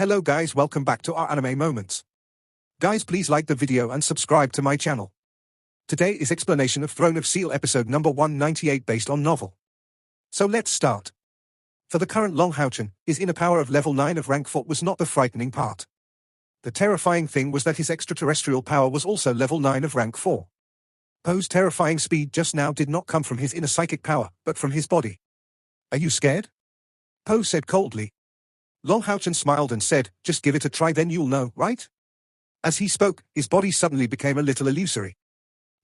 Hello guys, welcome back to our anime moments. Guys, please like the video and subscribe to my channel. Today is explanation of Throne of Steel episode number 198 based on novel. So let's start. For the current Long Houchen, his inner power of level 9 of rank 4 was not the frightening part. The terrifying thing was that his extraterrestrial power was also level 9 of rank 4. Poe's terrifying speed just now did not come from his inner psychic power, but from his body. Are you scared? Poe said coldly. Long Houchen smiled and said, just give it a try then you'll know, right? As he spoke, his body suddenly became a little illusory.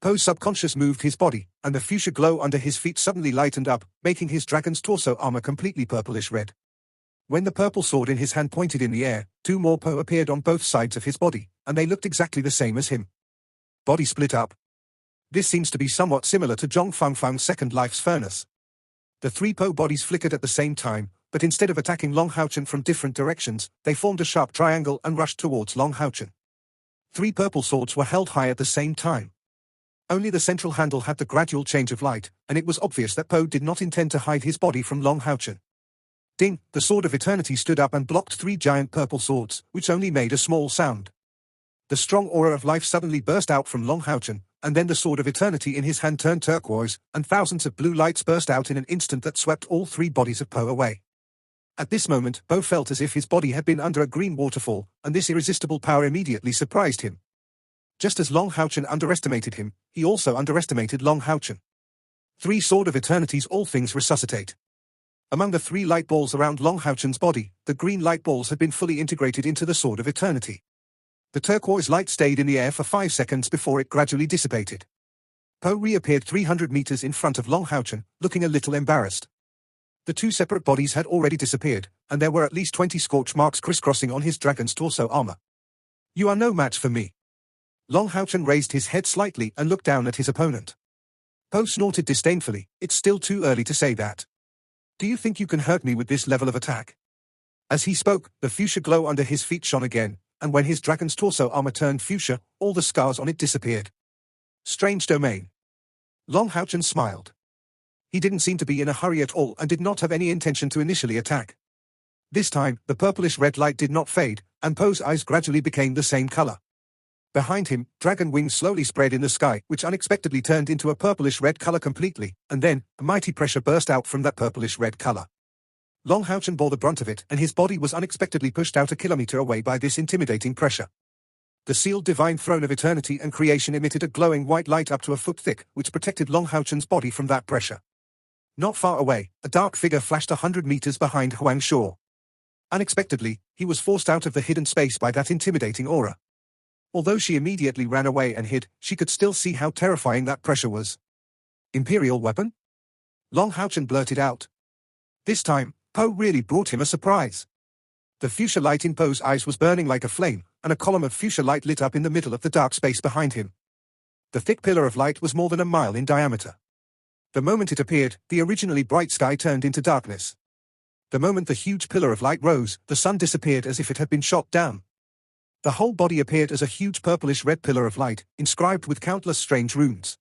Poe's subconscious moved his body, and the fuchsia glow under his feet suddenly lightened up, making his dragon's torso armor completely purplish red. When the purple sword in his hand pointed in the air, two more Poe appeared on both sides of his body, and they looked exactly the same as him. Body split up. This seems to be somewhat similar to Zhong Fangfang's second life's furnace. The three Poe bodies flickered at the same time, but instead of attacking Long Houchen from different directions, they formed a sharp triangle and rushed towards Long Houchen. Three purple swords were held high at the same time. Only the central handle had the gradual change of light, and it was obvious that Poe did not intend to hide his body from Long Houchen. Ding! The Sword of Eternity stood up and blocked three giant purple swords, which only made a small sound. The strong aura of life suddenly burst out from Long Houchen, and then the Sword of Eternity in his hand turned turquoise, and thousands of blue lights burst out in an instant that swept all three bodies of Poe away. At this moment, Poe felt as if his body had been under a green waterfall, and this irresistible power immediately surprised him. Just as Long Houchen underestimated him, he also underestimated Long Houchen. Three Sword of Eternities all things resuscitate. Among the three light balls around Long Houchen's body, the green light balls had been fully integrated into the Sword of Eternity. The turquoise light stayed in the air for 5 seconds before it gradually dissipated. Poe reappeared 300 meters in front of Long Houchen, looking a little embarrassed. The two separate bodies had already disappeared, and there were at least 20 scorch marks crisscrossing on his dragon's torso armor. You are no match for me. Long Houchen raised his head slightly and looked down at his opponent. Poe snorted disdainfully, it's still too early to say that. Do you think you can hurt me with this level of attack? As he spoke, the fuchsia glow under his feet shone again, and when his dragon's torso armor turned fuchsia, all the scars on it disappeared. Strange domain. Long Houchen smiled. He didn't seem to be in a hurry at all and did not have any intention to initially attack. This time, the purplish-red light did not fade, and Poe's eyes gradually became the same color. Behind him, dragon wings slowly spread in the sky, which unexpectedly turned into a purplish-red color completely, and then, a mighty pressure burst out from that purplish-red color. Long Houchen bore the brunt of it, and his body was unexpectedly pushed out a kilometer away by this intimidating pressure. The sealed divine throne of eternity and creation emitted a glowing white light up to a foot thick, which protected Long Houchen's body from that pressure. Not far away, a dark figure flashed 100 meters behind Huang Shuo. Unexpectedly, he was forced out of the hidden space by that intimidating aura. Although she immediately ran away and hid, she could still see how terrifying that pressure was. Imperial weapon? Long Houchen blurted out. This time, Poe really brought him a surprise. The fuchsia light in Poe's eyes was burning like a flame, and a column of fuchsia light lit up in the middle of the dark space behind him. The thick pillar of light was more than a mile in diameter. The moment it appeared, the originally bright sky turned into darkness. The moment the huge pillar of light rose, the sun disappeared as if it had been shot down. The whole body appeared as a huge purplish-red pillar of light, inscribed with countless strange runes.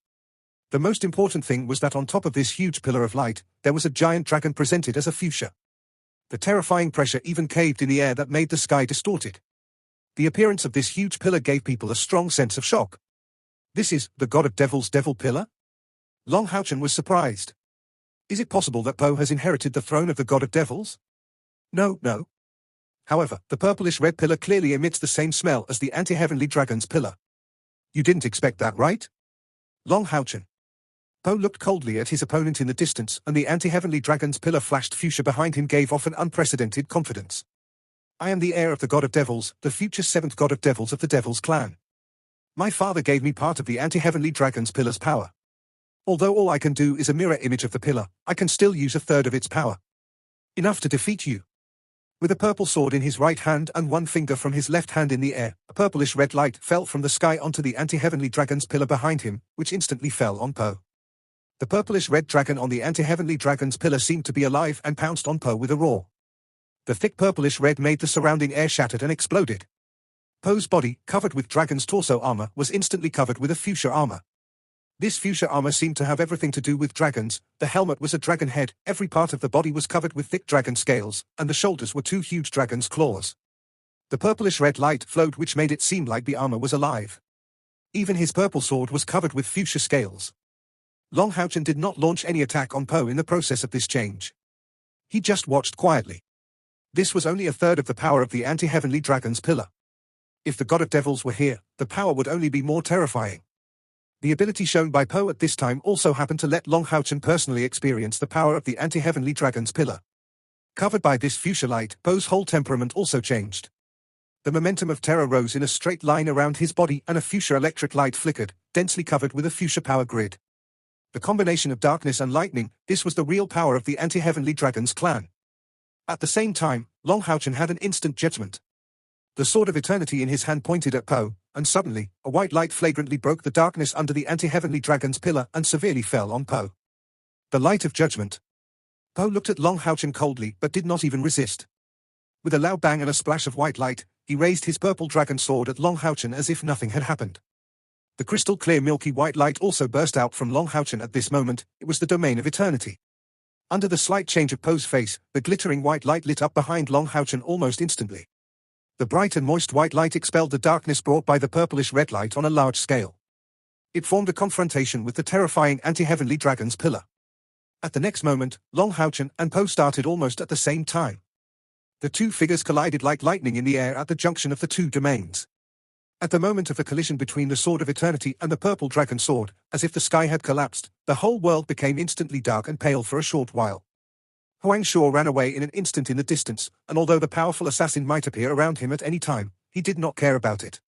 The most important thing was that on top of this huge pillar of light, there was a giant dragon presented as a fuchsia. The terrifying pressure even caved in the air that made the sky distorted. The appearance of this huge pillar gave people a strong sense of shock. This is the God of Devils Devil Pillar? Long Houchen was surprised. Is it possible that Poe has inherited the throne of the God of Devils? No. However, the purplish-red pillar clearly emits the same smell as the anti-heavenly dragon's pillar. You didn't expect that, right? Long Houchen. Poe looked coldly at his opponent in the distance, and the anti-heavenly dragon's pillar flashed fuchsia behind him gave off an unprecedented confidence. I am the heir of the God of Devils, the future seventh God of Devils of the Devil's clan. My father gave me part of the anti-heavenly dragon's pillar's power. Although all I can do is a mirror image of the pillar, I can still use a third of its power. Enough to defeat you. With a purple sword in his right hand and one finger from his left hand in the air, a purplish-red light fell from the sky onto the anti-heavenly dragon's pillar behind him, which instantly fell on Poe. The purplish-red dragon on the anti-heavenly dragon's pillar seemed to be alive and pounced on Poe with a roar. The thick purplish-red made the surrounding air shattered and exploded. Poe's body, covered with dragon's torso armor, was instantly covered with a fuchsia armor. This fuchsia armor seemed to have everything to do with dragons. The helmet was a dragon head, every part of the body was covered with thick dragon scales, and the shoulders were two huge dragon's claws. The purplish-red light flowed, which made it seem like the armor was alive. Even his purple sword was covered with fuchsia scales. Long Houchen did not launch any attack on Poe in the process of this change. He just watched quietly. This was only a third of the power of the anti-heavenly dragon's pillar. If the god of devils were here, the power would only be more terrifying. The ability shown by Poe at this time also happened to let Long Houchen personally experience the power of the anti-heavenly dragon's pillar. Covered by this fuchsia light, Poe's whole temperament also changed. The momentum of terror rose in a straight line around his body, and a fuchsia electric light flickered, densely covered with a fuchsia power grid. The combination of darkness and lightning, this was the real power of the anti-heavenly dragon's clan. At the same time, Long Houchen had an instant judgment. The sword of eternity in his hand pointed at Poe, and suddenly, a white light flagrantly broke the darkness under the anti-heavenly dragon's pillar and severely fell on Poe. The light of judgment. Poe looked at Long Houchen coldly, but did not even resist. With a loud bang and a splash of white light, he raised his purple dragon sword at Long Houchen as if nothing had happened. The crystal-clear milky white light also burst out from Long Houchen at this moment. It was the domain of eternity. Under the slight change of Poe's face, the glittering white light lit up behind Long Houchen almost instantly. The bright and moist white light expelled the darkness brought by the purplish-red light on a large scale. It formed a confrontation with the terrifying anti-heavenly dragon's pillar. At the next moment, Long Houchen and Poe started almost at the same time. The two figures collided like lightning in the air at the junction of the two domains. At the moment of the collision between the Sword of Eternity and the purple dragon sword, as if the sky had collapsed, the whole world became instantly dark and pale for a short while. Huang Shuo ran away in an instant in the distance, and although the powerful assassin might appear around him at any time, he did not care about it.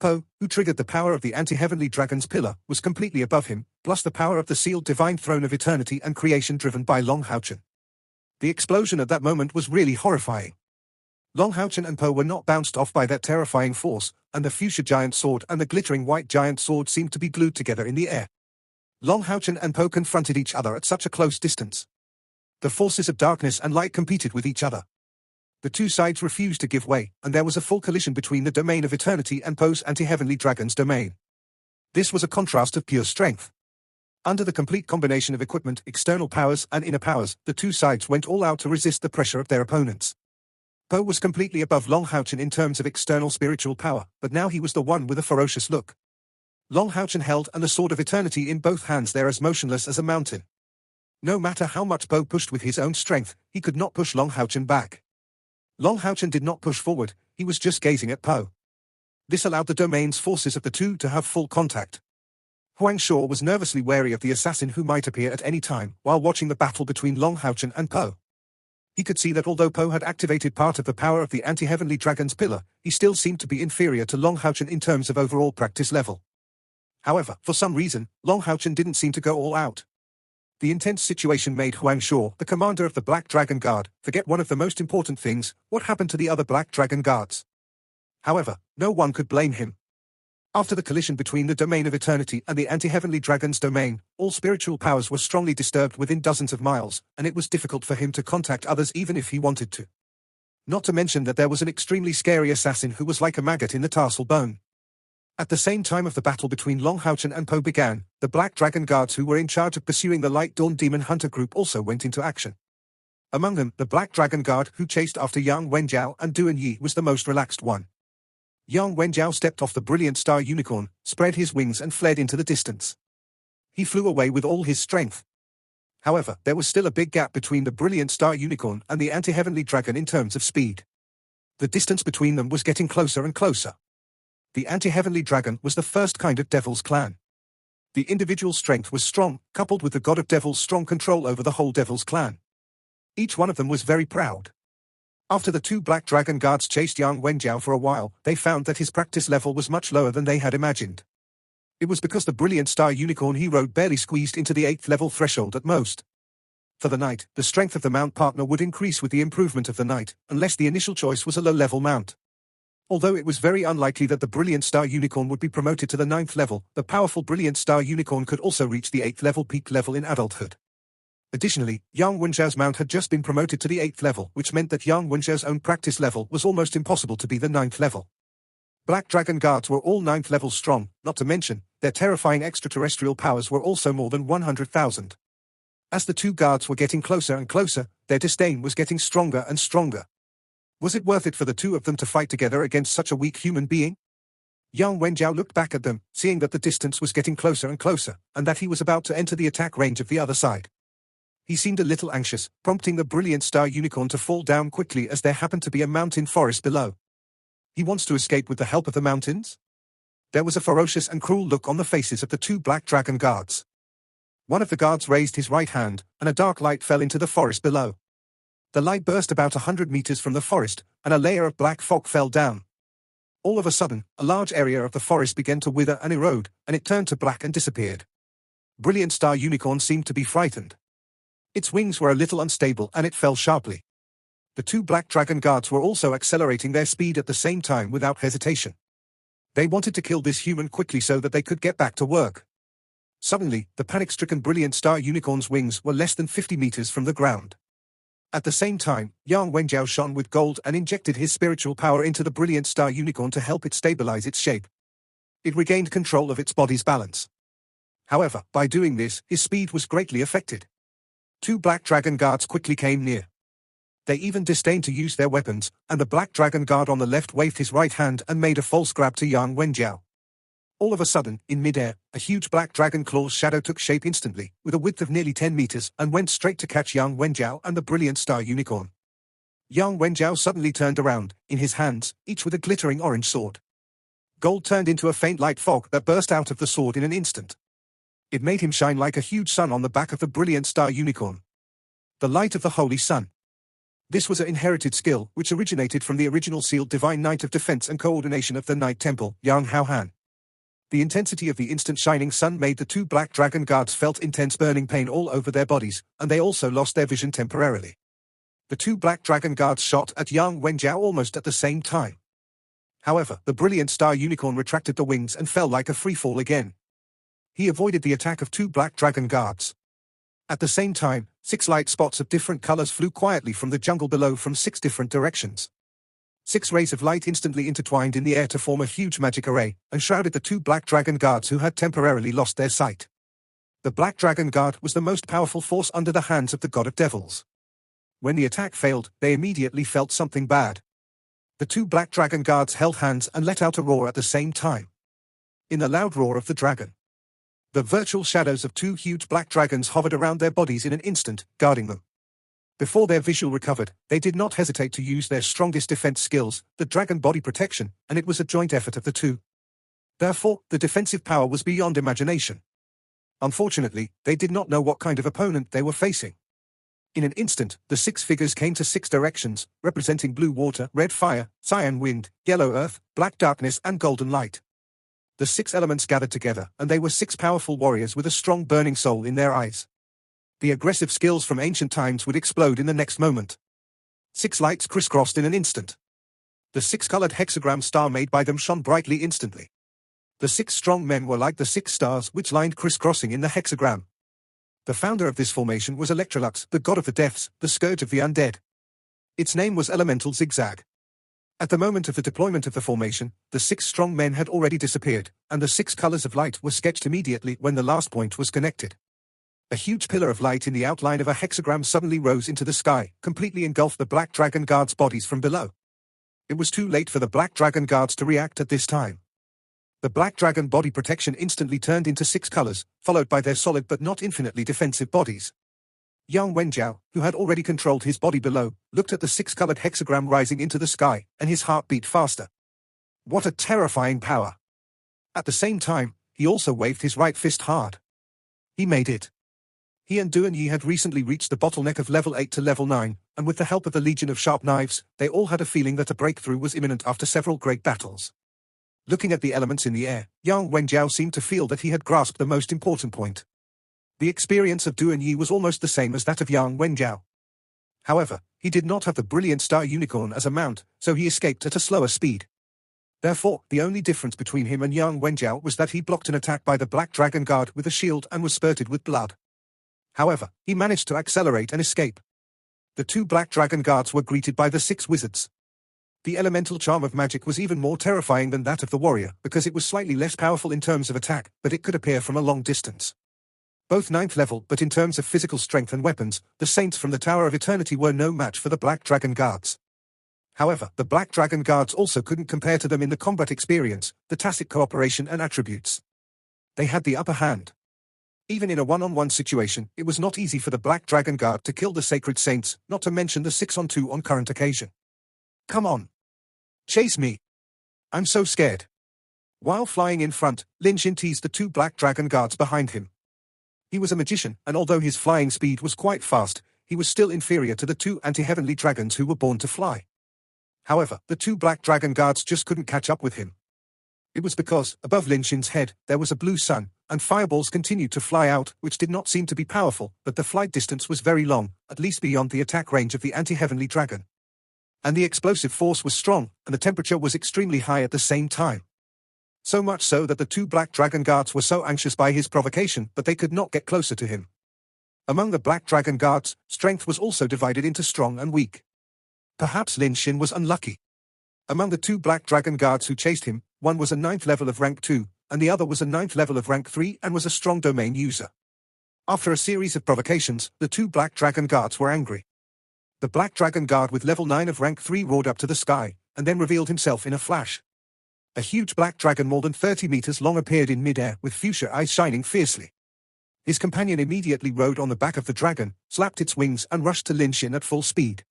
Poe, who triggered the power of the anti-heavenly dragon's pillar, was completely above him, plus the power of the sealed divine throne of eternity and creation driven by Long Houchen. The explosion at that moment was really horrifying. Long Houchen and Poe were not bounced off by that terrifying force, and the fuchsia giant sword and the glittering white giant sword seemed to be glued together in the air. Long Houchen and Poe confronted each other at such a close distance. The forces of darkness and light competed with each other. The two sides refused to give way, and there was a full collision between the domain of eternity and Poe's anti-heavenly dragon's domain. This was a contrast of pure strength. Under the complete combination of equipment, external powers and inner powers, the two sides went all out to resist the pressure of their opponents. Poe was completely above Long Houchen in terms of external spiritual power, but now he was the one with a ferocious look. Long Houchen held the sword of eternity in both hands there as motionless as a mountain. No matter how much Poe pushed with his own strength, he could not push Long Houchen back. Long Houchen did not push forward, he was just gazing at Poe. This allowed the domain's forces of the two to have full contact. Huang Shuo was nervously wary of the assassin who might appear at any time while watching the battle between Long Houchen and Poe. He could see that although Poe had activated part of the power of the anti-heavenly dragon's pillar, he still seemed to be inferior to Long Houchen in terms of overall practice level. However, for some reason, Long Houchen didn't seem to go all out. The intense situation made Huang Shuo, the commander of the Black Dragon Guard, forget one of the most important things: what happened to the other Black Dragon Guards. However, no one could blame him. After the collision between the domain of eternity and the anti-heavenly dragon's domain, all spiritual powers were strongly disturbed within dozens of miles, and it was difficult for him to contact others even if he wanted to. Not to mention that there was an extremely scary assassin who was like a maggot in the tarsal bone. At the same time of the battle between Long Houchen and Poe began, the Black Dragon Guards who were in charge of pursuing the Light Dawn Demon Hunter group also went into action. Among them, the Black Dragon Guard who chased after Yang Wenjiao and Duan Yi was the most relaxed one. Yang Wenjiao stepped off the brilliant star unicorn, spread his wings and fled into the distance. He flew away with all his strength. However, there was still a big gap between the brilliant star unicorn and the anti-heavenly dragon in terms of speed. The distance between them was getting closer and closer. The anti-heavenly dragon was the first kind of Devil's clan. The individual strength was strong, coupled with the god of Devil's strong control over the whole Devil's clan. Each one of them was very proud. After the two Black Dragon Guards chased Yang Wenjiao for a while, they found that his practice level was much lower than they had imagined. It was because the brilliant star unicorn he rode barely squeezed into the 8th level threshold at most. For the knight, the strength of the mount partner would increase with the improvement of the knight, unless the initial choice was a low-level mount. Although it was very unlikely that the brilliant star unicorn would be promoted to the 9th level, the powerful brilliant star unicorn could also reach the 8th level peak level in adulthood. Additionally, Yang Wenjiao's mount had just been promoted to the 8th level, which meant that Yang Wenjiao's own practice level was almost impossible to be the 9th level. Black Dragon Guards were all 9th level strong, not to mention, their terrifying extraterrestrial powers were also more than 100,000. As the two guards were getting closer and closer, their disdain was getting stronger and stronger. Was it worth it for the two of them to fight together against such a weak human being? Yang Wenjiao looked back at them, seeing that the distance was getting closer and closer, and that he was about to enter the attack range of the other side. He seemed a little anxious, prompting the brilliant star unicorn to fall down quickly as there happened to be a mountain forest below. He wants to escape with the help of the mountains? There was a ferocious and cruel look on the faces of the two black dragon guards. One of the guards raised his right hand, and a dark light fell into the forest below. The light burst about 100 meters from the forest, and a layer of black fog fell down. All of a sudden, a large area of the forest began to wither and erode, and it turned to black and disappeared. Brilliant Star Unicorn seemed to be frightened. Its wings were a little unstable and it fell sharply. The two black dragon guards were also accelerating their speed at the same time without hesitation. They wanted to kill this human quickly so that they could get back to work. Suddenly, the panic-stricken Brilliant Star Unicorn's wings were less than 50 meters from the ground. At the same time, Yang Wenjiao shone with gold and injected his spiritual power into the Brilliant Star Unicorn to help it stabilize its shape. It regained control of its body's balance. However, by doing this, his speed was greatly affected. Two black dragon guards quickly came near. They even disdained to use their weapons, and the black dragon guard on the left waved his right hand and made a false grab to Yang Wenjiao. All of a sudden, in midair, a huge black dragon claw's shadow took shape instantly, with a width of nearly 10 meters, and went straight to catch Yang Wenjiao and the Brilliant Star Unicorn. Yang Wenjiao suddenly turned around, in his hands, each with a glittering orange sword. Gold turned into a faint light fog that burst out of the sword in an instant. It made him shine like a huge sun on the back of the Brilliant Star Unicorn. The light of the Holy Sun. This was an inherited skill which originated from the original sealed Divine Knight of Defense and Coordination of the Night Temple, Yang Haohan. The intensity of the instant shining sun made the two black dragon guards felt intense burning pain all over their bodies, and they also lost their vision temporarily. The two black dragon guards shot at Yang Wenjiao almost at the same time. However, the Brilliant Star Unicorn retracted the wings and fell like a freefall again. He avoided the attack of two black dragon guards. At the same time, 6 light spots of different colors flew quietly from the jungle below from 6 different directions. 6 rays of light instantly intertwined in the air to form a huge magic array, and shrouded the two black dragon guards who had temporarily lost their sight. The black dragon guard was the most powerful force under the hands of the god of devils. When the attack failed, they immediately felt something bad. The two black dragon guards held hands and let out a roar at the same time. In the loud roar of the dragon, the virtual shadows of 2 huge black dragons hovered around their bodies in an instant, guarding them. Before their visual recovered, they did not hesitate to use their strongest defense skills, the dragon body protection, and it was a joint effort of the two. Therefore, the defensive power was beyond imagination. Unfortunately, they did not know what kind of opponent they were facing. In an instant, the 6 figures came to 6 directions, representing blue water, red fire, cyan wind, yellow earth, black darkness, and golden light. The 6 elements gathered together, and they were 6 powerful warriors with a strong burning soul in their eyes. The aggressive skills from ancient times would explode in the next moment. 6 lights crisscrossed in an instant. The 6-colored hexagram star made by them shone brightly instantly. The 6 strong men were like the 6 stars which lined crisscrossing in the hexagram. The founder of this formation was Electrolux, the god of the deaths, the scourge of the undead. Its name was Elemental Zigzag. At the moment of the deployment of the formation, the 6 strong men had already disappeared, and the 6 colors of light were sketched immediately when the last point was connected. A huge pillar of light in the outline of a hexagram suddenly rose into the sky, completely engulfed the black dragon guards' bodies from below. It was too late for the black dragon guards to react at this time. The black dragon body protection instantly turned into 6 colors, followed by their solid but not infinitely defensive bodies. Yang Wenjiao, who had already controlled his body below, looked at the 6-colored hexagram rising into the sky, and his heart beat faster. What a terrifying power! At the same time, he also waved his right fist hard. He made it. He and Duan Yi had recently reached the bottleneck of level 8 to level 9, and with the help of the Legion of Sharp Knives, they all had a feeling that a breakthrough was imminent after several great battles. Looking at the elements in the air, Yang Wenjiao seemed to feel that he had grasped the most important point. The experience of Duan Yi was almost the same as that of Yang Wenjiao. However, he did not have the Brilliant Star Unicorn as a mount, so he escaped at a slower speed. Therefore, the only difference between him and Yang Wenjiao was that he blocked an attack by the Black Dragon Guard with a shield and was spurted with blood. However, he managed to accelerate and escape. The 2 Black Dragon Guards were greeted by the 6 wizards. The elemental charm of magic was even more terrifying than that of the warrior, because it was slightly less powerful in terms of attack, but it could appear from a long distance. Both 9th level, but in terms of physical strength and weapons, the saints from the Tower of Eternity were no match for the Black Dragon Guards. However, the Black Dragon Guards also couldn't compare to them in the combat experience, the tacit cooperation and attributes. They had the upper hand. Even in a one-on-one situation, it was not easy for the Black Dragon Guard to kill the Sacred Saints, not to mention the 6-on-2 on current occasion. Come on. Chase me. I'm so scared. While flying in front, Lin Xin teased the two Black Dragon Guards behind him. He was a magician, and although his flying speed was quite fast, he was still inferior to the two anti-heavenly dragons who were born to fly. However, the two Black Dragon Guards just couldn't catch up with him. It was because, above Lin Xin's head, there was a blue sun, and fireballs continued to fly out, which did not seem to be powerful, but the flight distance was very long, at least beyond the attack range of the anti-heavenly dragon. And the explosive force was strong, and the temperature was extremely high at the same time. So much so that the two Black Dragon Guards were so anxious by his provocation, but they could not get closer to him. Among the Black Dragon Guards, strength was also divided into strong and weak. Perhaps Lin Xin was unlucky. Among the two Black Dragon Guards who chased him, one was a 9th level of rank 2, and the other was a 9th level of rank 3 and was a strong domain user. After a series of provocations, the two Black Dragon Guards were angry. The Black Dragon Guard with level 9 of rank 3 roared up to the sky, and then revealed himself in a flash. A huge black dragon more than 30 meters long appeared in mid-air with fuchsia eyes shining fiercely. His companion immediately rode on the back of the dragon, slapped its wings and rushed to Lin Xin at full speed.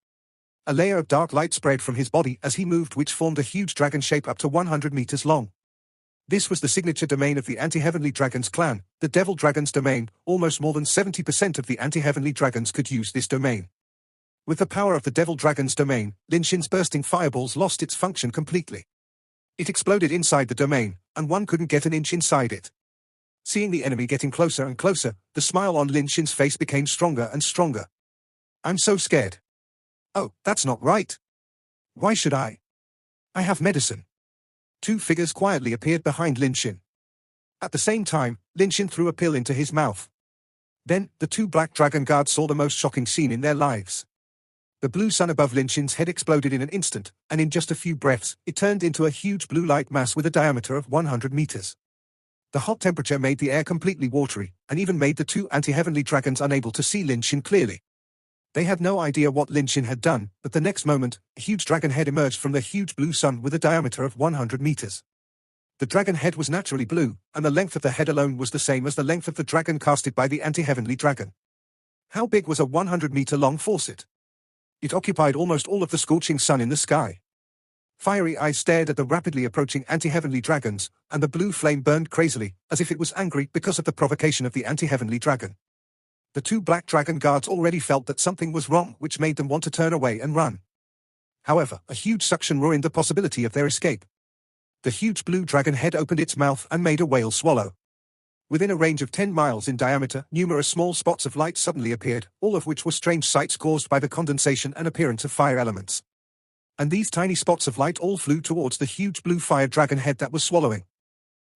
A layer of dark light spread from his body as he moved, which formed a huge dragon shape up to 100 meters long. This was the signature domain of the anti-heavenly dragons clan, the Devil Dragon's domain. Almost more than 70% of the anti-heavenly dragons could use this domain. With the power of the Devil Dragon's domain, Lin Xin's bursting fireballs lost its function completely. It exploded inside the domain, and one couldn't get an inch inside it. Seeing the enemy getting closer and closer, the smile on Lin Xin's face became stronger and stronger. I'm so scared. Oh, that's not right. Why should I? I have medicine. Two figures quietly appeared behind Lin Xin. At the same time, Lin Xin threw a pill into his mouth. Then, the two Black Dragon Guards saw the most shocking scene in their lives. The blue sun above Lin Xin's head exploded in an instant, and in just a few breaths, it turned into a huge blue light mass with a diameter of 100 meters. The hot temperature made the air completely watery, and even made the two anti-heavenly dragons unable to see Lin Xin clearly. They had no idea what Lin Xin had done, but the next moment, a huge dragon head emerged from the huge blue sun with a diameter of 100 meters. The dragon head was naturally blue, and the length of the head alone was the same as the length of the dragon casted by the anti-heavenly dragon. How big was a 100-meter-long faucet? It occupied almost all of the scorching sun in the sky. Fiery eyes stared at the rapidly approaching anti-heavenly dragons, and the blue flame burned crazily, as if it was angry because of the provocation of the anti-heavenly dragon. The two Black Dragon Guards already felt that something was wrong, which made them want to turn away and run. However, a huge suction ruined the possibility of their escape. The huge blue dragon head opened its mouth and made a whale swallow. Within a range of 10 miles in diameter, numerous small spots of light suddenly appeared, all of which were strange sights caused by the condensation and appearance of fire elements. And these tiny spots of light all flew towards the huge blue fire dragon head that was swallowing.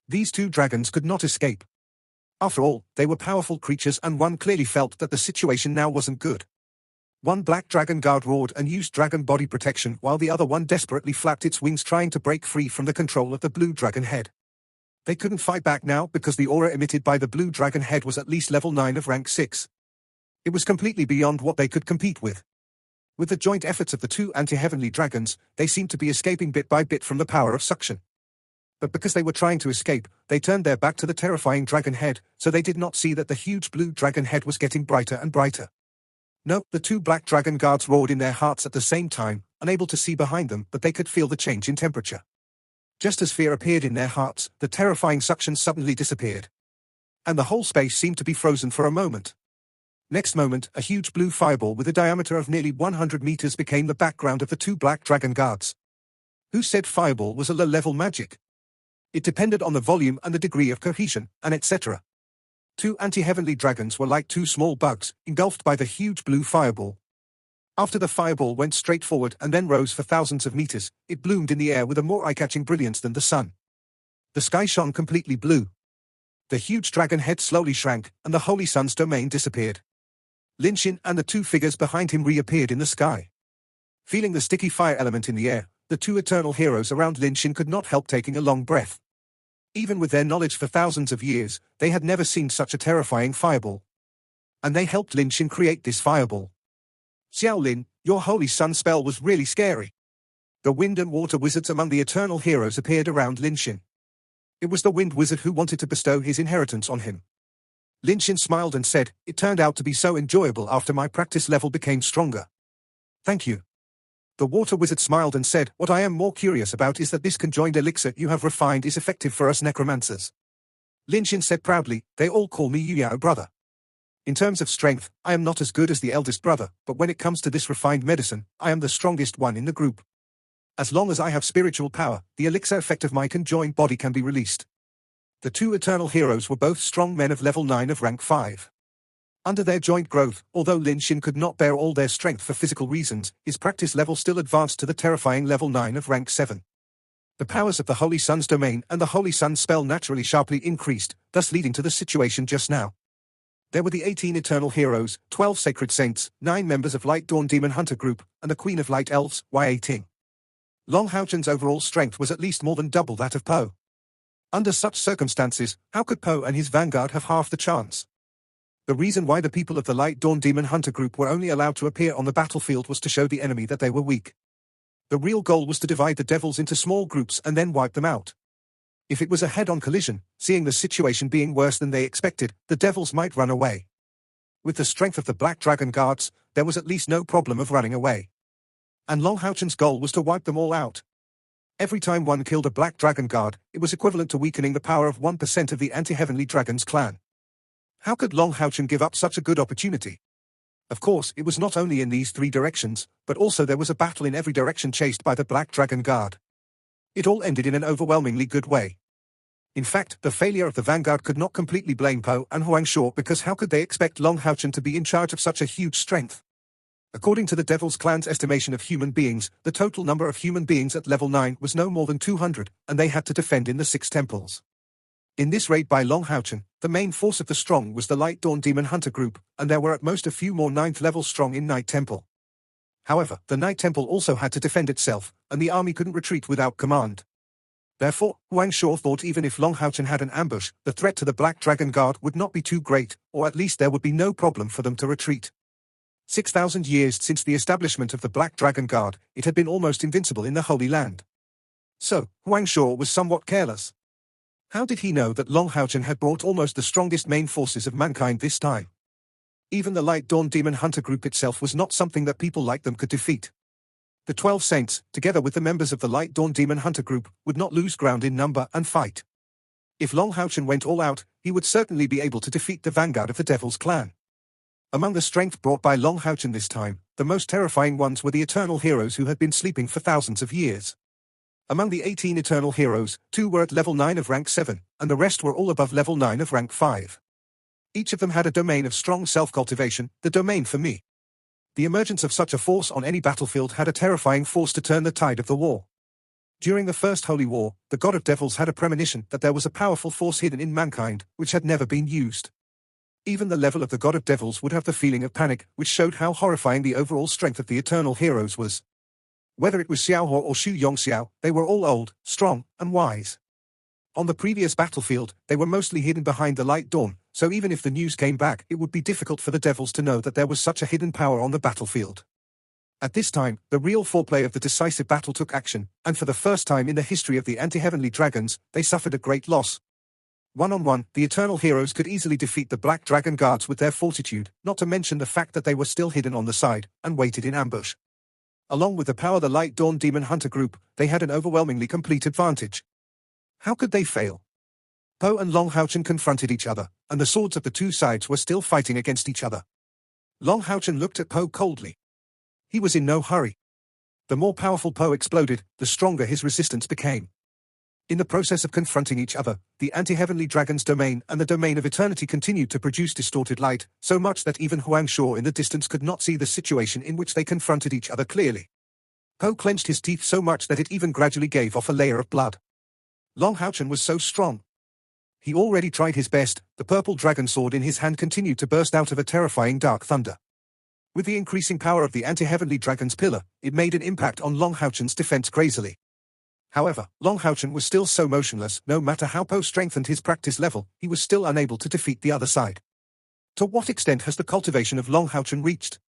These two dragons could not escape. After all, they were powerful creatures, and one clearly felt that the situation now wasn't good. One Black Dragon Guard roared and used dragon body protection, while the other one desperately flapped its wings trying to break free from the control of the blue dragon head. They couldn't fight back now because the aura emitted by the blue dragon head was at least level 9 of rank 6. It was completely beyond what they could compete with. With the joint efforts of the two anti-heavenly dragons, they seemed to be escaping bit by bit from the power of suction. But because they were trying to escape, they turned their back to the terrifying dragon head, so they did not see that the huge blue dragon head was getting brighter and brighter. No, the two Black Dragon Guards roared in their hearts at the same time, unable to see behind them, but they could feel the change in temperature. Just as fear appeared in their hearts, the terrifying suction suddenly disappeared. And the whole space seemed to be frozen for a moment. Next moment, a huge blue fireball with a diameter of nearly 100 meters became the background of the two Black Dragon Guards. Who said fireball was a low-level magic? It depended on the volume and the degree of cohesion, and etc. Two anti-heavenly dragons were like two small bugs, engulfed by the huge blue fireball. After the fireball went straight forward and then rose for thousands of meters, it bloomed in the air with a more eye-catching brilliance than the sun. The sky shone completely blue. The huge dragon head slowly shrank, and the Holy Sun's domain disappeared. Lin Xin and the two figures behind him reappeared in the sky. Feeling the sticky fire element in the air, the two eternal heroes around Lin Xin could not help taking a long breath. Even with their knowledge for thousands of years, they had never seen such a terrifying fireball. And they helped Lin Xin create this fireball. Xiao Lin, your Holy Sun spell was really scary. The wind and water wizards among the eternal heroes appeared around Lin Xin. It was the wind wizard who wanted to bestow his inheritance on him. Lin Xin smiled and said, "It turned out to be so enjoyable after my practice level became stronger." "Thank you." The water wizard smiled and said, "What I am more curious about is that this conjoined elixir you have refined is effective for us necromancers." Lin Xin said proudly, "They all call me Yu Yao brother. In terms of strength, I am not as good as the eldest brother, but when it comes to this refined medicine, I am the strongest one in the group. As long as I have spiritual power, the elixir effect of my conjoined body can be released." The two eternal heroes were both strong men of level 9 of rank 5. Under their joint growth, although Lin Xin could not bear all their strength for physical reasons, his practice level still advanced to the terrifying level 9 of rank 7. The powers of the Holy Sun's domain and the Holy Sun's spell naturally sharply increased, thus leading to the situation just now. There were the 18 eternal heroes, 12 sacred saints, 9 members of Light Dawn Demon Hunter Group, and the Queen of Light Elves, Y18. Long Haochen's overall strength was at least more than double that of Po. Under such circumstances, how could Po and his vanguard have half the chance? The reason why the people of the Light Dawn Demon Hunter Group were only allowed to appear on the battlefield was to show the enemy that they were weak. The real goal was to divide the devils into small groups and then wipe them out. If it was a head-on collision, seeing the situation being worse than they expected, the devils might run away. With the strength of the Black Dragon Guards, there was at least no problem of running away. And Long Haochen's goal was to wipe them all out. Every time one killed a Black Dragon Guard, it was equivalent to weakening the power of 1% of the anti-heavenly dragon's clan. How could Long Haochen give up such a good opportunity? Of course, it was not only in these 3 directions, but also there was a battle in every direction chased by the Black Dragon Guard. It all ended in an overwhelmingly good way. In fact, the failure of the vanguard could not completely blame Po and Huang Shuo, because how could they expect Long Haochen to be in charge of such a huge strength? According to the Devil's Clan's estimation of human beings, the total number of human beings at level 9 was no more than 200, and they had to defend in the 6 temples. In this raid by Long Haochen, the main force of the strong was the Light Dawn Demon Hunter Group, and there were at most a few more 9th level strong in Night Temple. However, the Night Temple also had to defend itself, and the army couldn't retreat without command. Therefore, Huang Shuo thought even if Long Haochen had an ambush, the threat to the Black Dragon Guard would not be too great, or at least there would be no problem for them to retreat. 6,000 years since the establishment of the Black Dragon Guard, it had been almost invincible in the Holy Land. So, Huang Shuo was somewhat careless. How did he know that Long Haochen had brought almost the strongest main forces of mankind this time? Even the Light Dawn Demon Hunter Group itself was not something that people like them could defeat. The 12 saints, together with the members of the Light Dawn Demon Hunter Group, would not lose ground in number and fight. If Long Haochen went all out, he would certainly be able to defeat the vanguard of the Devil's Clan. Among the strength brought by Long Haochen this time, the most terrifying ones were the eternal heroes who had been sleeping for thousands of years. Among the 18 eternal heroes, 2 were at level 9 of rank 7, and the rest were all above level 9 of rank 5. Each of them had a domain of strong self-cultivation, the domain for me. The emergence of such a force on any battlefield had a terrifying force to turn the tide of the war. During the First Holy War, the God of Devils had a premonition that there was a powerful force hidden in mankind, which had never been used. Even the level of the God of Devils would have the feeling of panic, which showed how horrifying the overall strength of the eternal heroes was. Whether it was Xiaohua or Xu Yongxiao, they were all old, strong, and wise. On the previous battlefield, they were mostly hidden behind the Light Dawn, so even if the news came back, it would be difficult for the devils to know that there was such a hidden power on the battlefield. At this time, the real foreplay of the decisive battle took action, and for the first time in the history of the anti-heavenly dragons, they suffered a great loss. One-on-one, the eternal heroes could easily defeat the Black Dragon Guards with their fortitude, not to mention the fact that they were still hidden on the side, and waited in ambush. Along with the power of the Light Dawn Demon Hunter Group, they had an overwhelmingly complete advantage. How could they fail? Po and Long Haochen confronted each other, and the swords of the two sides were still fighting against each other. Long Haochen looked at Po coldly. He was in no hurry. The more powerful Po exploded, the stronger his resistance became. In the process of confronting each other, the anti-heavenly dragon's domain and the domain of eternity continued to produce distorted light, so much that even Huang Shuo in the distance could not see the situation in which they confronted each other clearly. Po clenched his teeth so much that it even gradually gave off a layer of blood. Long Haochen was so strong. He already tried his best. The purple dragon sword in his hand continued to burst out of a terrifying dark thunder. With the increasing power of the anti-heavenly dragon's pillar, it made an impact on Long Haochen's defense crazily. However, Long Haochen was still so motionless. No matter how Po strengthened his practice level, he was still unable to defeat the other side. To what extent has the cultivation of Long Haochen reached?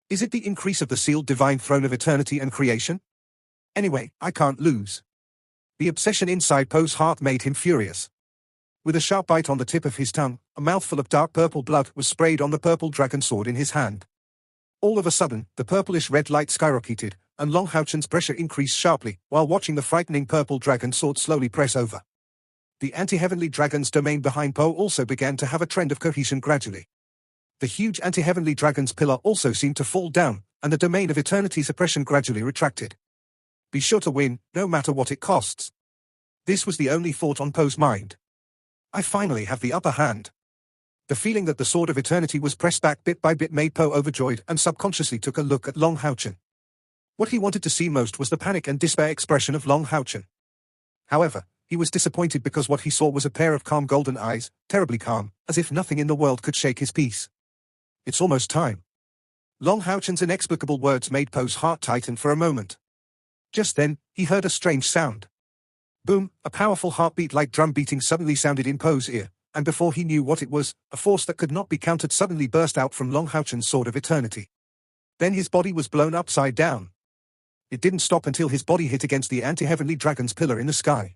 Is it the increase of the sealed divine throne of eternity and creation? Anyway, I can't lose. The obsession inside Poe's heart made him furious. With a sharp bite on the tip of his tongue, a mouthful of dark purple blood was sprayed on the purple dragon sword in his hand. All of a sudden, the purplish red light skyrocketed, and Long Houchen's pressure increased sharply, while watching the frightening purple dragon sword slowly press over. The anti-heavenly dragon's domain behind Poe also began to have a trend of cohesion gradually. The huge anti-heavenly dragon's pillar also seemed to fall down, and the domain of eternity's oppression gradually retracted. Be sure to win, no matter what it costs. This was the only thought on Poe's mind. I finally have the upper hand. The feeling that the sword of eternity was pressed back bit by bit made Poe overjoyed and subconsciously took a look at Long Houchen. What he wanted to see most was the panic and despair expression of Long Houchen. However, he was disappointed because what he saw was a pair of calm golden eyes, terribly calm, as if nothing in the world could shake his peace. It's almost time. Long Houchen's inexplicable words made Poe's heart tighten for a moment. Just then, he heard a strange sound. Boom, a powerful heartbeat like drum beating suddenly sounded in Poe's ear, and before he knew what it was, a force that could not be countered suddenly burst out from Long Houchen's sword of eternity. Then his body was blown upside down. It didn't stop until his body hit against the anti-heavenly dragon's pillar in the sky.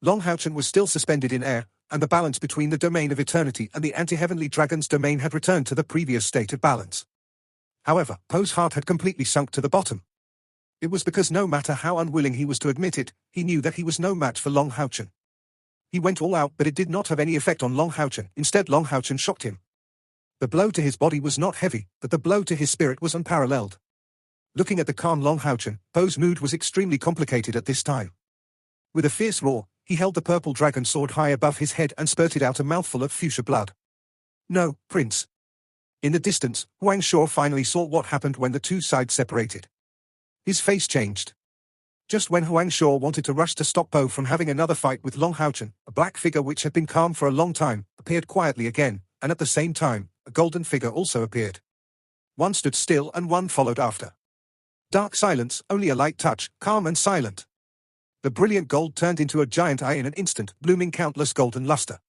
Long Houchen was still suspended in air, and the balance between the domain of eternity and the anti-heavenly dragon's domain had returned to the previous state of balance. However, Poe's heart had completely sunk to the bottom. It was because no matter how unwilling he was to admit it, he knew that he was no match for Long Houchen. He went all out, but it did not have any effect on Long Houchen. Instead, Long Houchen shocked him. The blow to his body was not heavy, but the blow to his spirit was unparalleled. Looking at the calm Long Houchen, Poe's mood was extremely complicated at this time. With a fierce roar, he held the purple dragon sword high above his head and spurted out a mouthful of fuchsia blood. No, Prince. In the distance, Huang Shuo finally saw what happened when the two sides separated. His face changed. Just when Huang Shuo wanted to rush to stop Poe from having another fight with Long Houchen, a black figure which had been calm for a long time, appeared quietly again, and at the same time, a golden figure also appeared. One stood still and one followed after. Dark silence, only a light touch, calm and silent. The brilliant gold turned into a giant eye in an instant, blooming countless golden luster.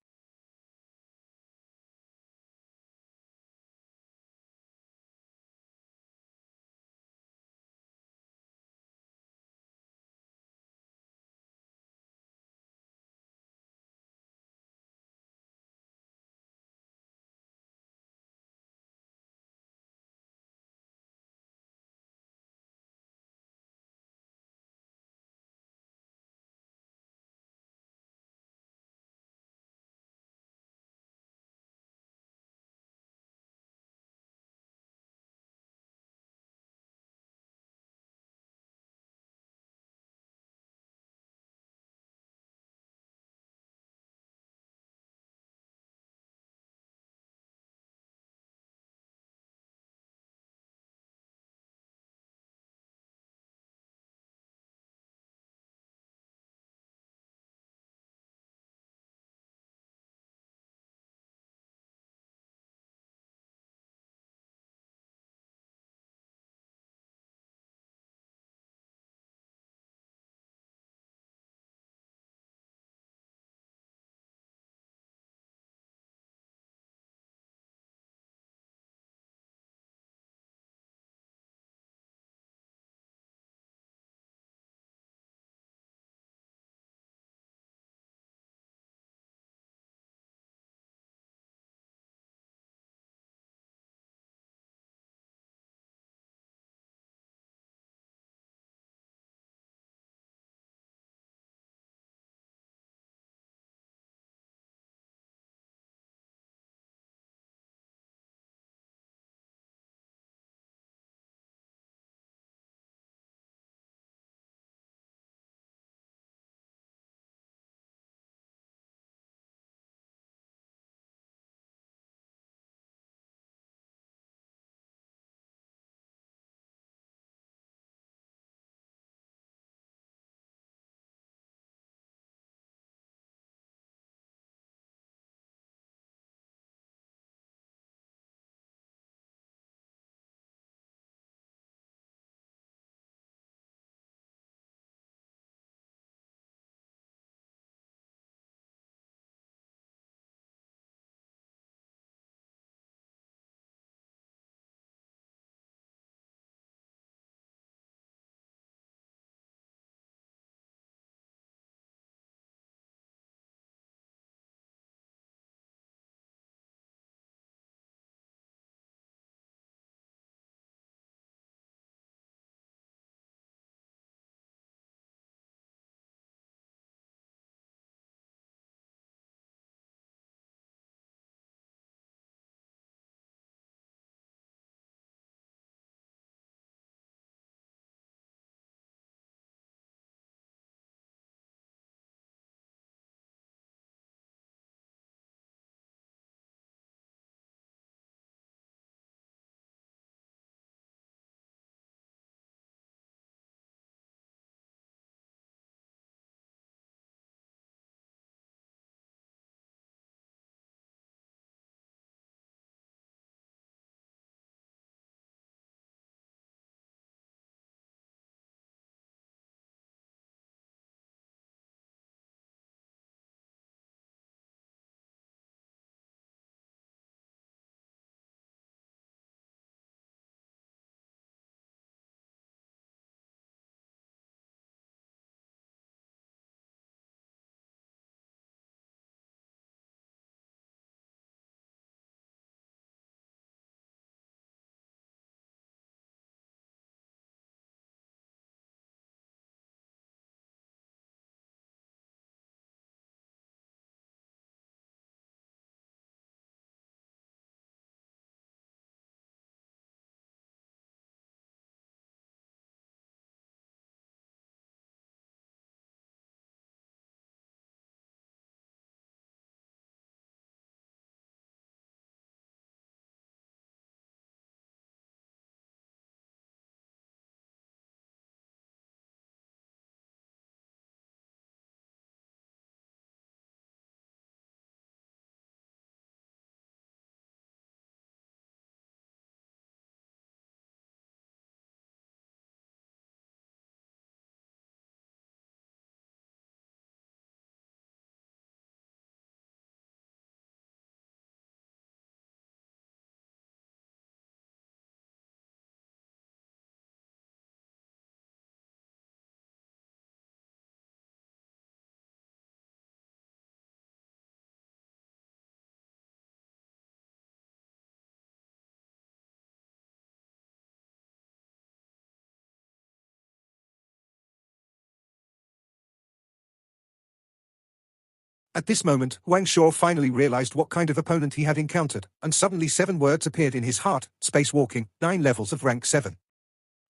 At this moment, Huang Shuo finally realized what kind of opponent he had encountered, and suddenly 7 words appeared in his heart: spacewalking, 9 levels of rank 7.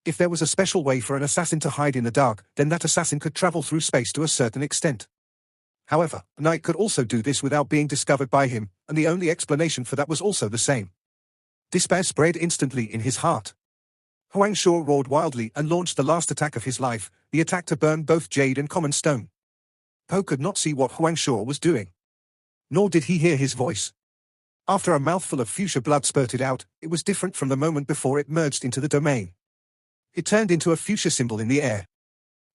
If there was a special way for an assassin to hide in the dark, then that assassin could travel through space to a certain extent. However, a knight could also do this without being discovered by him, and the only explanation for that was also the same. Despair spread instantly in his heart. Huang Shuo roared wildly and launched the last attack of his life, the attack to burn both jade and common stone. Po could not see what Huang Shuo was doing. Nor did he hear his voice. After a mouthful of fuchsia blood spurted out, it was different from the moment before it merged into the domain. It turned into a fuchsia symbol in the air.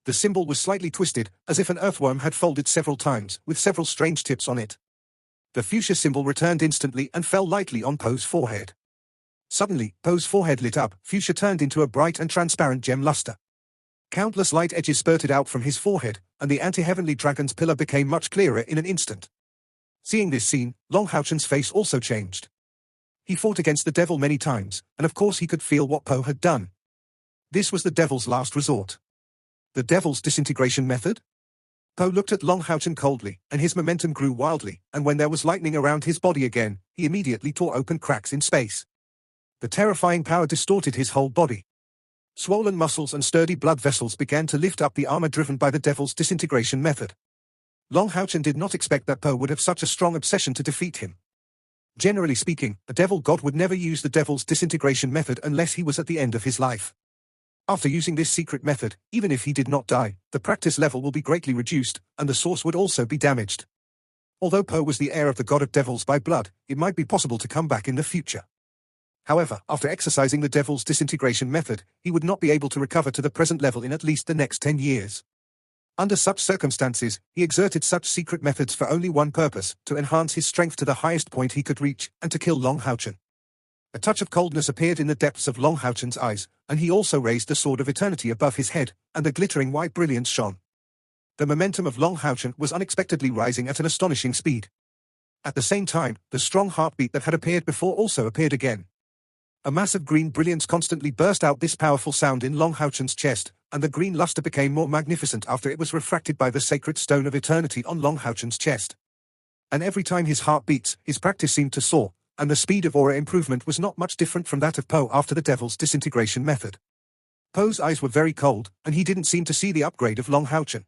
The symbol was slightly twisted, as if an earthworm had folded several times, with several strange tips on it. The fuchsia symbol returned instantly and fell lightly on Po's forehead. Suddenly, Po's forehead lit up, fuchsia turned into a bright and transparent gem luster. Countless light edges spurted out from his forehead, and the anti-heavenly dragon's pillar became much clearer in an instant. Seeing this scene, Long Haochen's face also changed. He fought against the devil many times, and of course he could feel what Po had done. This was the devil's last resort. The devil's disintegration method? Po looked at Long Haochen coldly, and his momentum grew wildly, and when there was lightning around his body again, he immediately tore open cracks in space. The terrifying power distorted his whole body. Swollen muscles and sturdy blood vessels began to lift up the armor driven by the devil's disintegration method. Long Haochen did not expect that Po would have such a strong obsession to defeat him. Generally speaking, a devil god would never use the devil's disintegration method unless he was at the end of his life. After using this secret method, even if he did not die, the practice level will be greatly reduced, and the source would also be damaged. Although Po was the heir of the god of devils by blood, it might be possible to come back in the future. However, after exercising the devil's disintegration method, he would not be able to recover to the present level in at least the next 10 years. Under such circumstances, he exerted such secret methods for only one purpose: to enhance his strength to the highest point he could reach, and to kill Long Haochen. A touch of coldness appeared in the depths of Long Haochen's eyes, and he also raised the sword of eternity above his head, and the glittering white brilliance shone. The momentum of Long Haochen was unexpectedly rising at an astonishing speed. At the same time, the strong heartbeat that had appeared before also appeared again. A massive green brilliance constantly burst out this powerful sound in Long Haochen's chest, and the green luster became more magnificent after it was refracted by the sacred stone of eternity on Long Haochen's chest. And every time his heart beats, his practice seemed to soar, and the speed of aura improvement was not much different from that of Po after the devil's disintegration method. Po's eyes were very cold, and he didn't seem to see the upgrade of Long Haochen.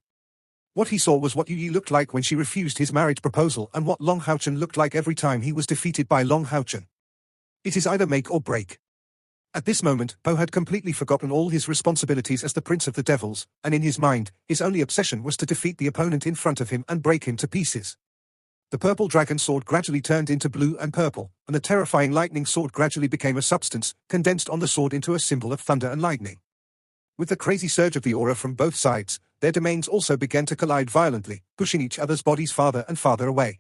What he saw was what Yu Yi looked like when she refused his marriage proposal and what Long Haochen looked like every time he was defeated by Long Haochen. It is either make or break. At this moment, Po had completely forgotten all his responsibilities as the Prince of the Devils, and in his mind, his only obsession was to defeat the opponent in front of him and break him to pieces. The purple dragon sword gradually turned into blue and purple, and the terrifying lightning sword gradually became a substance, condensed on the sword into a symbol of thunder and lightning. With the crazy surge of the aura from both sides, their domains also began to collide violently, pushing each other's bodies farther and farther away.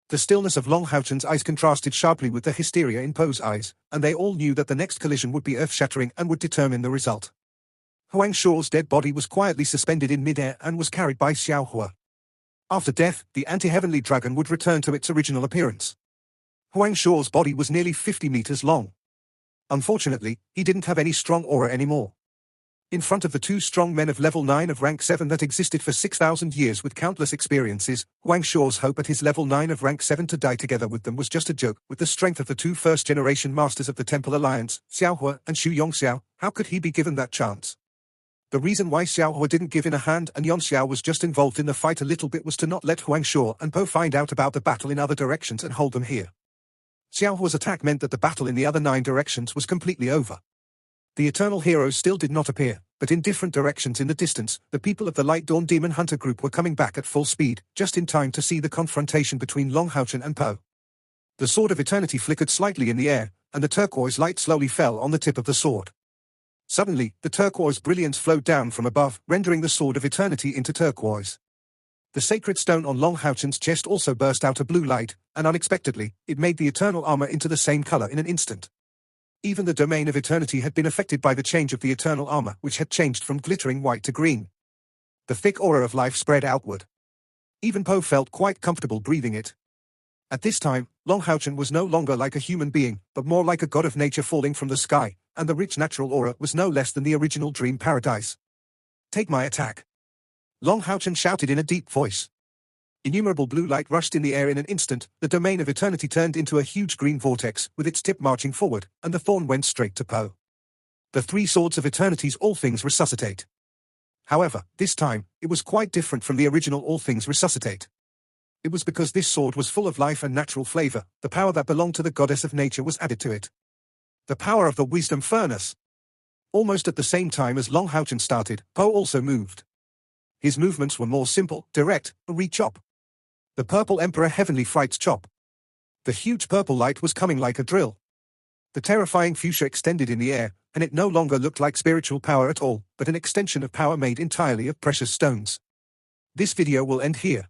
The stillness of Long Haochen's eyes contrasted sharply with the hysteria in Po's eyes, and they all knew that the next collision would be earth-shattering and would determine the result. Huang Shuo's dead body was quietly suspended in midair and was carried by Xiao Hua. After death, the anti-heavenly dragon would return to its original appearance. Huang Shuo's body was nearly 50 meters long. Unfortunately, he didn't have any strong aura anymore. In front of the 2 strong men of level 9 of rank 7 that existed for 6,000 years with countless experiences, Huang Shuo's hope at his level 9 of rank 7 to die together with them was just a joke. With the strength of the 2 first-generation masters of the Temple Alliance, Xiao Hua and Xu Yongxiao, how could he be given that chance? The reason why Xiao Hua didn't give in a hand and Yongxiao was just involved in the fight a little bit was to not let Huang Shuo and Po find out about the battle in other directions and hold them here. Xiao Hua's attack meant that the battle in the other 9 directions was completely over. The Eternal Heroes still did not appear, but in different directions in the distance, the people of the Light Dawn Demon Hunter group were coming back at full speed, just in time to see the confrontation between Long Haochen and Po. The Sword of Eternity flickered slightly in the air, and the turquoise light slowly fell on the tip of the sword. Suddenly, the turquoise brilliance flowed down from above, rendering the Sword of Eternity into turquoise. The sacred stone on Long Haochen's chest also burst out a blue light, and unexpectedly, it made the eternal armor into the same color in an instant. Even the domain of eternity had been affected by the change of the eternal armor, which had changed from glittering white to green. The thick aura of life spread outward. Even Po felt quite comfortable breathing it. At this time, Long Haochen was no longer like a human being, but more like a god of nature falling from the sky, and the rich natural aura was no less than the original dream paradise. Take my attack. Long Haochen shouted in a deep voice. Innumerable blue light rushed in the air in an instant, the domain of eternity turned into a huge green vortex, with its tip marching forward, and the thorn went straight to Poe. The three swords of eternity's all things resuscitate. However, this time, it was quite different from the original all things resuscitate. It was because this sword was full of life and natural flavor, the power that belonged to the goddess of nature was added to it. The power of the wisdom furnace. Almost at the same time as Long Houchen started, Poe also moved. His movements were more simple, direct, a re-chop. The purple emperor heavenly fright's chop. The huge purple light was coming like a drill. The terrifying fuchsia extended in the air, and it no longer looked like spiritual power at all, but an extension of power made entirely of precious stones. This video will end here.